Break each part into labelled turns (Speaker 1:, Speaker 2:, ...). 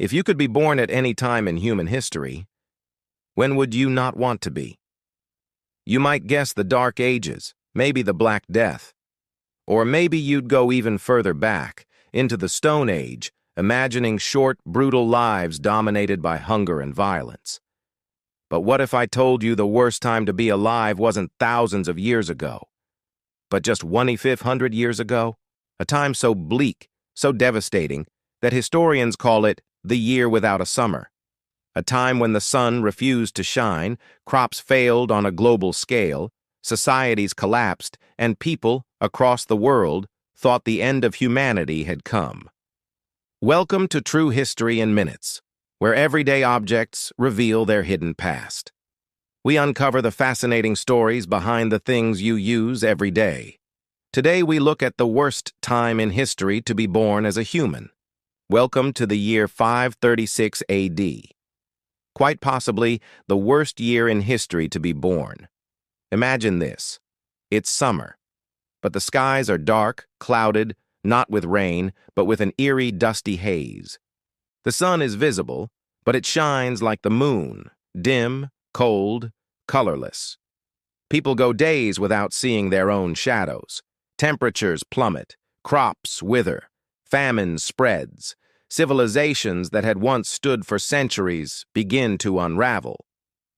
Speaker 1: If you could be born at any time in human history, when would you not want to be? You might guess the Dark Ages, maybe the Black Death. Or maybe you'd go even further back, into the Stone Age, imagining short, brutal lives dominated by hunger and violence. But what if I told you the worst time to be alive wasn't thousands of years ago, but just 1,500 years ago? A time so bleak, so devastating, that historians call it the year without a summer. A time when the sun refused to shine, crops failed on a global scale, societies collapsed, and people, across the world, thought the end of humanity had come. Welcome to True History in Minutes, where everyday objects reveal their hidden past. We uncover the fascinating stories behind the things you use every day. Today we look at the worst time in history to be born as a human. Welcome to the year 536 AD. Quite possibly the worst year in history to be born. Imagine this. It's summer, but the skies are dark, clouded, not with rain, but with an eerie, dusty haze. The sun is visible, but it shines like the moon, dim, cold, colorless. People go days without seeing their own shadows. Temperatures plummet, crops wither, famine spreads. Civilizations that had once stood for centuries begin to unravel.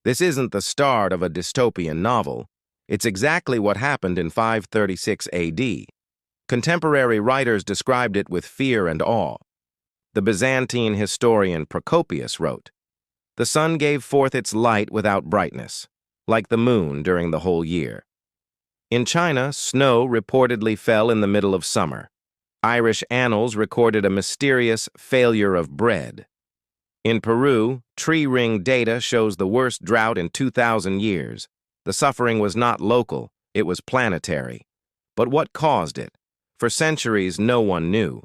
Speaker 1: This isn't the start of a dystopian novel. It's exactly what happened in 536 AD. Contemporary writers described it with fear and awe. The Byzantine historian Procopius wrote, "The sun gave forth its light without brightness, like the moon during the whole year." In China, snow reportedly fell in the middle of summer. Irish annals recorded a mysterious failure of bread. In Peru, tree ring data shows the worst drought in 2,000 years. The suffering was not local, it was planetary. But what caused it? For centuries, no one knew.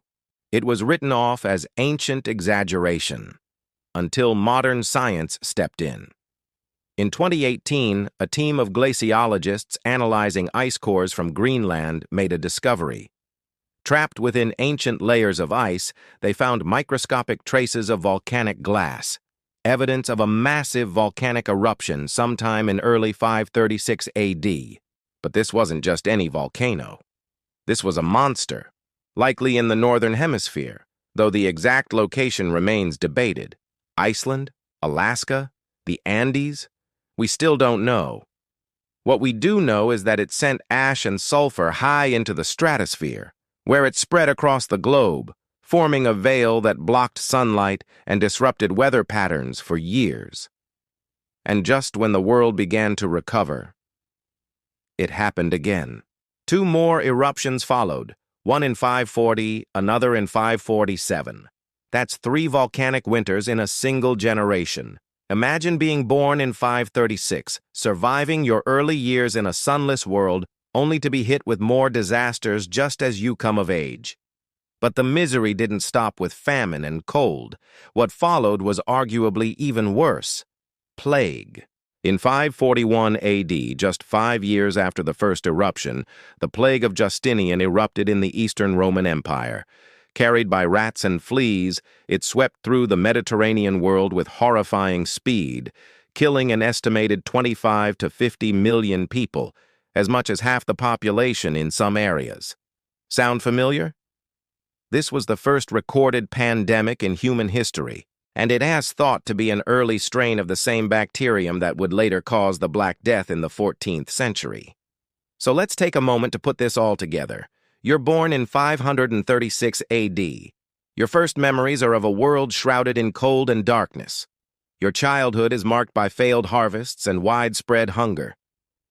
Speaker 1: It was written off as ancient exaggeration, until modern science stepped in. In 2018, a team of glaciologists analyzing ice cores from Greenland made a discovery. Trapped within ancient layers of ice, they found microscopic traces of volcanic glass, evidence of a massive volcanic eruption sometime in early 536 AD. But this wasn't just any volcano. This was a monster, likely in the northern hemisphere, though the exact location remains debated. Iceland? Alaska? The Andes? We still don't know. What we do know is that it sent ash and sulfur high into the stratosphere, where it spread across the globe, forming a veil that blocked sunlight and disrupted weather patterns for years. And just when the world began to recover, it happened again. Two more eruptions followed, one in 540, another in 547. That's 3 volcanic winters in a single generation. Imagine being born in 536, surviving your early years in a sunless world, only to be hit with more disasters just as you come of age. But the misery didn't stop with famine and cold. What followed was arguably even worse: plague. In 541 AD, just 5 years after the first eruption, the plague of Justinian erupted in the Eastern Roman Empire. Carried by rats and fleas, it swept through the Mediterranean world with horrifying speed, killing an estimated 25 to 50 million people, as much as half the population in some areas. Sound familiar? This was the first recorded pandemic in human history, and it has thought to be an early strain of the same bacterium that would later cause the Black Death in the 14th century. So let's take a moment to put this all together. You're born in 536 AD. Your first memories are of a world shrouded in cold and darkness. Your childhood is marked by failed harvests and widespread hunger.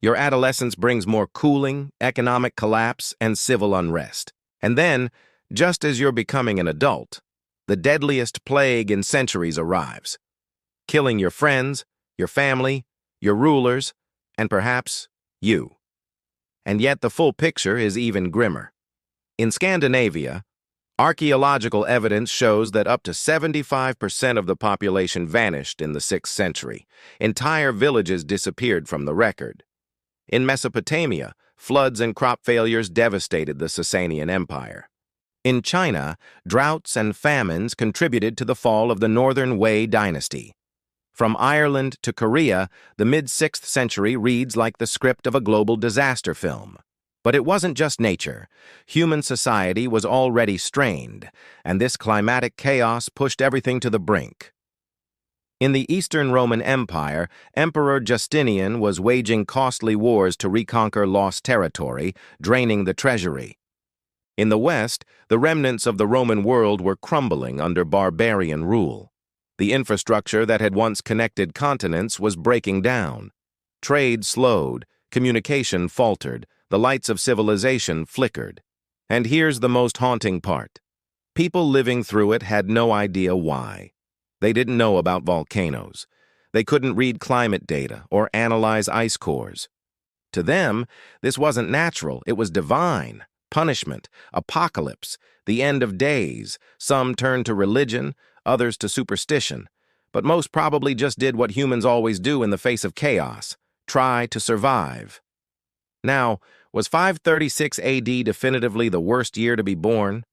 Speaker 1: Your adolescence brings more cooling, economic collapse, and civil unrest. And then, just as you're becoming an adult, the deadliest plague in centuries arrives, killing your friends, your family, your rulers, and perhaps you. And yet the full picture is even grimmer. In Scandinavia, archaeological evidence shows that up to 75% of the population vanished in the 6th century. Entire villages disappeared from the record. In Mesopotamia, floods and crop failures devastated the Sasanian Empire. In China, droughts and famines contributed to the fall of the Northern Wei dynasty. From Ireland to Korea, the mid-6th century reads like the script of a global disaster film. But it wasn't just nature. Human society was already strained, and this climatic chaos pushed everything to the brink. In the Eastern Roman Empire, Emperor Justinian was waging costly wars to reconquer lost territory, draining the treasury. In the West, the remnants of the Roman world were crumbling under barbarian rule. The infrastructure that had once connected continents was breaking down. Trade slowed, communication faltered, the lights of civilization flickered. And here's the most haunting part. People living through it had no idea why. They didn't know about volcanoes. They couldn't read climate data or analyze ice cores. To them, this wasn't natural, it was divine. Punishment, apocalypse, the end of days. Some turned to religion, others to superstition, but most probably just did what humans always do in the face of chaos, try to survive. Now, was 536 AD definitively the worst year to be born?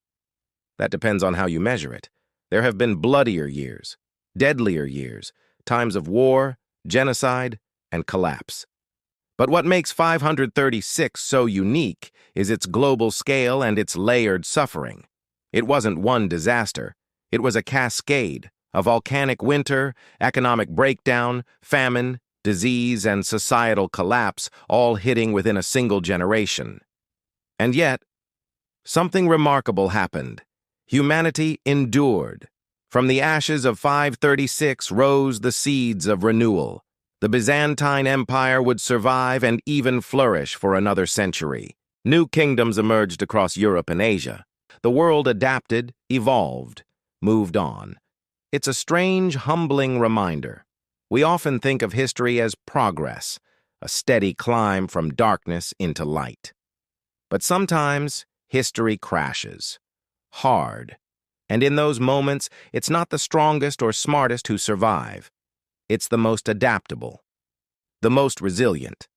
Speaker 1: That depends on how you measure it. There have been bloodier years, deadlier years, times of war, genocide, and collapse. But what makes 536 so unique is its global scale and its layered suffering. It wasn't one disaster. It was a cascade, a volcanic winter, economic breakdown, famine, disease, and societal collapse, all hitting within a single generation. And yet, something remarkable happened. Humanity endured. From the ashes of 536 rose the seeds of renewal. The Byzantine Empire would survive and even flourish for another century. New kingdoms emerged across Europe and Asia. The world adapted, evolved, moved on. It's a strange, humbling reminder. We often think of history as progress, a steady climb from darkness into light. But sometimes history crashes, hard. And in those moments, it's not the strongest or smartest who survive. It's the most adaptable, the most resilient.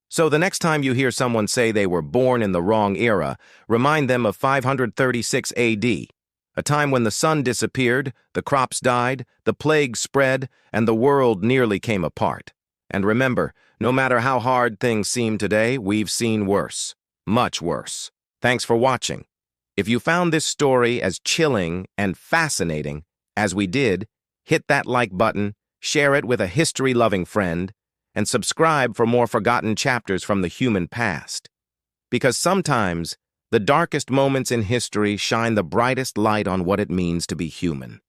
Speaker 1: So the next time you hear someone say they were born in the wrong era, remind them of 536 AD, a time when the sun disappeared, the crops died, the plague spread, and the world nearly came apart. And remember, no matter how hard things seem today, we've seen worse, much worse. Thanks for watching. If you found this story as chilling and fascinating as we did, hit that like button, share it with a history-loving friend, and subscribe for more forgotten chapters from the human past. Because sometimes, the darkest moments in history shine the brightest light on what it means to be human.